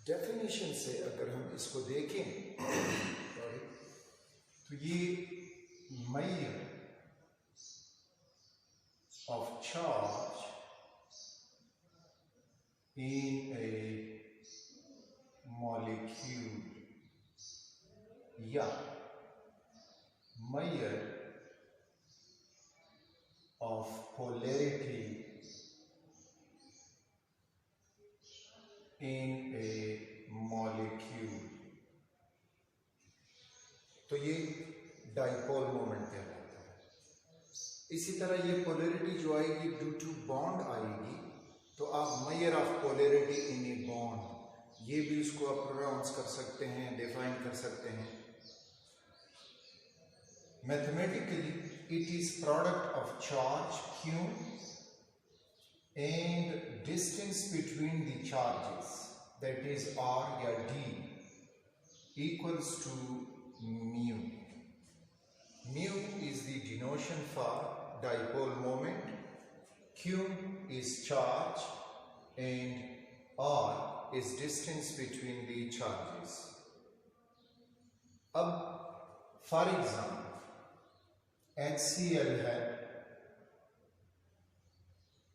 Definition से अगर हम इसको देखें तो ये measure of charge in a molecule या measure of polarity in a molecule, तो ये डाइपोल मोमेंट कहलाता है। इसी तरह ये पोलैरिटी जो आएगी ड्यू टू बॉन्ड आएगी, तो आप measure of polarity in a bond, ये भी इसको आप प्रोनाउंस कर सकते हैं, डिफाइन कर सकते हैं। Mathematically it is product of charge Q and distance between the charges, that is R या D, equals to mu. Mu is the denotation for dipole moment, Q is charge and R is distance between the charges. अब for example HCl है,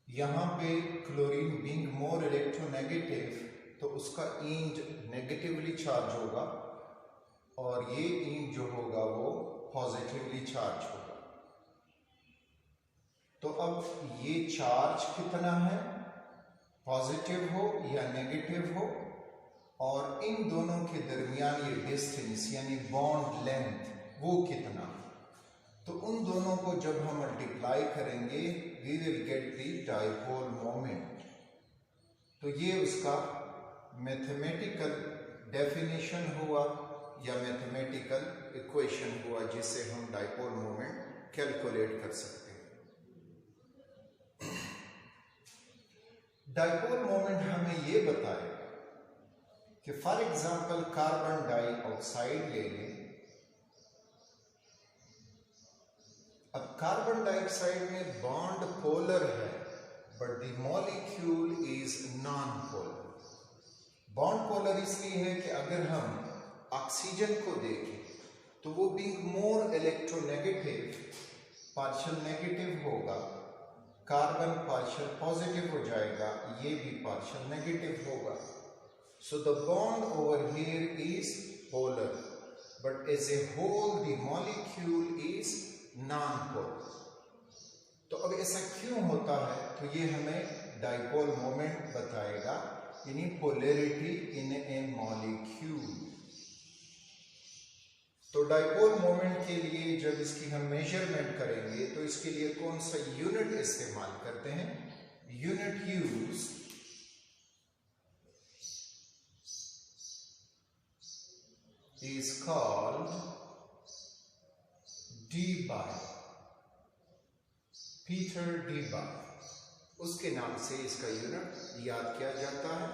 यहाँ पे chlorine being more electronegative, तो उसका end negatively charge होगा और ये end जो होगा वो पॉजिटिवली चार्ज होगा। तो अब ये चार्ज कितना है, पॉजिटिव हो या नेगेटिव हो, और इन दोनों के दरमियान ये डिस्टेंस यानी बॉन्ड लेंथ वो कितना, तो उन दोनों को जब हम मल्टीप्लाई करेंगे we will get the dipole moment. तो ये उसका मैथमेटिकल डेफिनेशन हुआ या मैथमेटिकल इक्वेशन हुआ जिससे हम डाइपोल मोमेंट कैलकुलेट कर सकते हैं। डाइपोल मोमेंट हमें ये बताएगा कि फॉर एग्जांपल कार्बन डाइऑक्साइड ले लें। अब कार्बन डाइऑक्साइड में बॉन्ड पोलर है but the molecule is non polar. Bond polar इसलिए है कि अगर हम ऑक्सीजन को देखें तो वो being more electronegative partial negative होगा, कार्बन पार्शियल पॉजिटिव हो जाएगा, ये भी पार्शियल नेगेटिव होगा। So the bond over here is polar but as a whole the molecule is non polar. तो अब ऐसा क्यों होता है, तो ये हमें डाइपोल मोमेंट बताएगा, यानी पोलैरिटी इन ए मॉलिक्यूल। तो डाइपोल मोमेंट के लिए जब इसकी हम मेजरमेंट करेंगे तो इसके लिए कौन सा यूनिट इस्तेमाल करते हैं, unit use is called Debye, Peter Debye, उसके नाम से इसका यूनिट याद किया जाता है।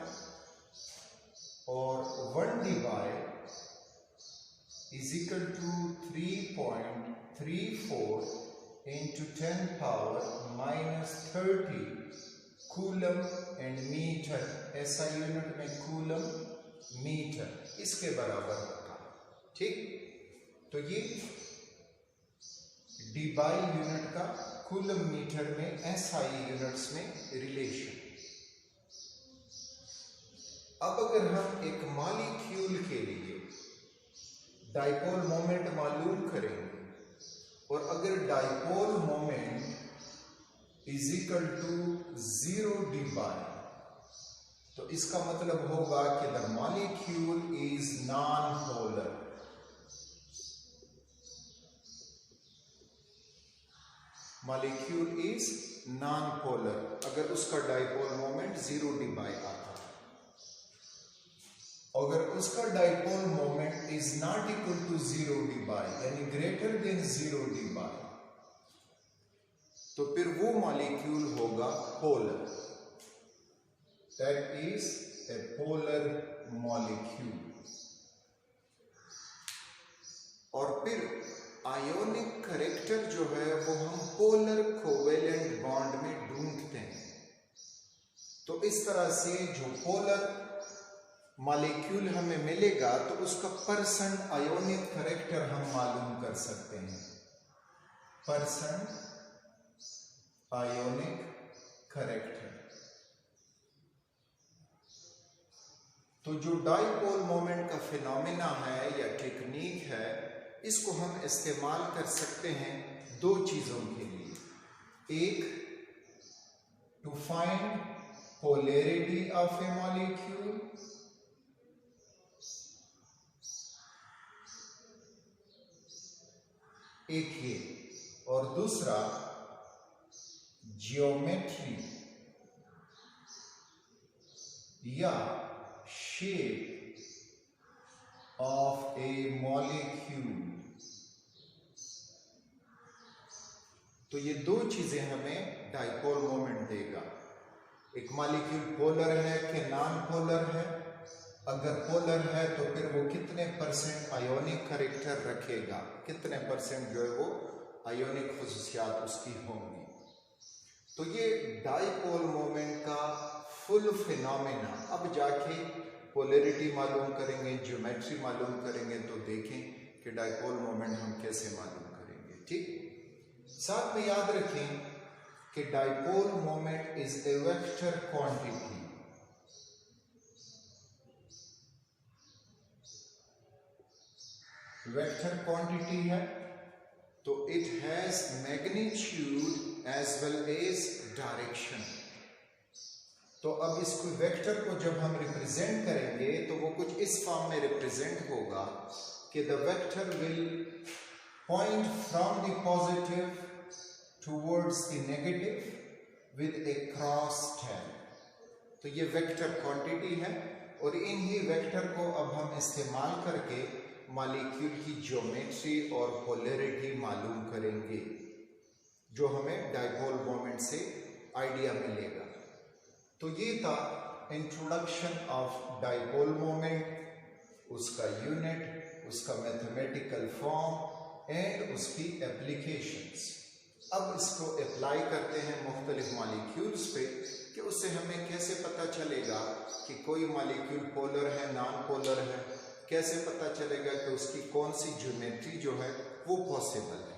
और 1 Debye is equal to 3.34 into 10 power -30 coulomb and metre, ऐसा यूनिट में कूलम मीटर इसके बराबर होता है। ठीक, तो ये Debye यूनिट का कूलम मीटर में SI यूनिट्स में रिलेशन। अब अगर हम एक मॉलिक्यूल के लिए डाइपोल मोमेंट मालूम करेंगे और अगर dipole moment is equal to 0 Debye, तो इसका मतलब होगा कि the molecule is non polar. Molecule is non polar अगर उसका डाइपोल मोमेंट 0 Debye आता है। अगर उसका dipole moment is not equal to 0 Debye यानी ग्रेटर देन 0 Debye, तो फिर वो मॉलिक्यूल होगा polar, that is a polar molecule. और फिर आयोनिक करेक्टर जो है वो हम पोलर कोवेलेंट बॉन्ड में ढूंढते हैं। तो इस तरह से जो पोलर मॉलिक्यूल हमें मिलेगा तो उसका परसेंट आयोनिक कैरेक्टर हम मालूम कर सकते हैं। Percent ionic character. तो जो डाइपोल मोमेंट का फिनोमेना है या टेक्निक है, इसको हम इस्तेमाल कर सकते हैं दो चीजों के लिए। एक, to find polarity of a molecule, एक ये, और दूसरा जियोमेट्री या शेप ऑफ ए मॉलिक्यूल। तो ये दो चीजें हमें डाइपोल मोमेंट देगा। एक मॉलिक्यूल पोलर है कि नॉन पोलर है, अगर पोलर है तो फिर वो कितने परसेंट आयोनिक कैरेक्टर रखेगा, कितने परसेंट जो है वो आयोनिक खुसूसियात उसकी होंगी। तो ये डाइपोल मोमेंट का फुल फिनोमेना। अब जाके पोलैरिटी मालूम करेंगे, ज्योमेट्री मालूम करेंगे, तो देखें कि डाइपोल मोमेंट हम कैसे मालूम करेंगे। ठीक, साथ में याद रखें कि dipole moment is a vector quantity. Vector quantity है तो it has magnitude as well as direction. तो अब इसको वेक्टर को जब हम रिप्रेजेंट करेंगे तो वो कुछ इस फॉर्म में रिप्रेजेंट होगा कि the vector will point from the positive towards the negative with A cross tan. तो ये वेक्टर क्वांटिटी है और इन्हीं वेक्टर को अब हम इस्तेमाल करके मॉलिक्यूल की ज्योमेट्री और पोलैरिटी मालूम करेंगे, जो हमें डाइपोल मोमेंट से आइडिया मिलेगा। तो ये था इंट्रोडक्शन ऑफ डाइपोल मोमेंट, उसका यूनिट, उसका मैथमेटिकल फॉर्म एंड उसकी एप्लीकेशंस। अब इसको अप्लाई करते हैं मुख्तलिफ मॉलिक्यूल्स पे कि उससे हमें कैसे पता चलेगा कि कोई मॉलिक्यूल पोलर है, नॉन पोलर है, कैसे पता चलेगा कि उसकी कौन सी ज्योमेट्री जो है वो पॉसिबल है।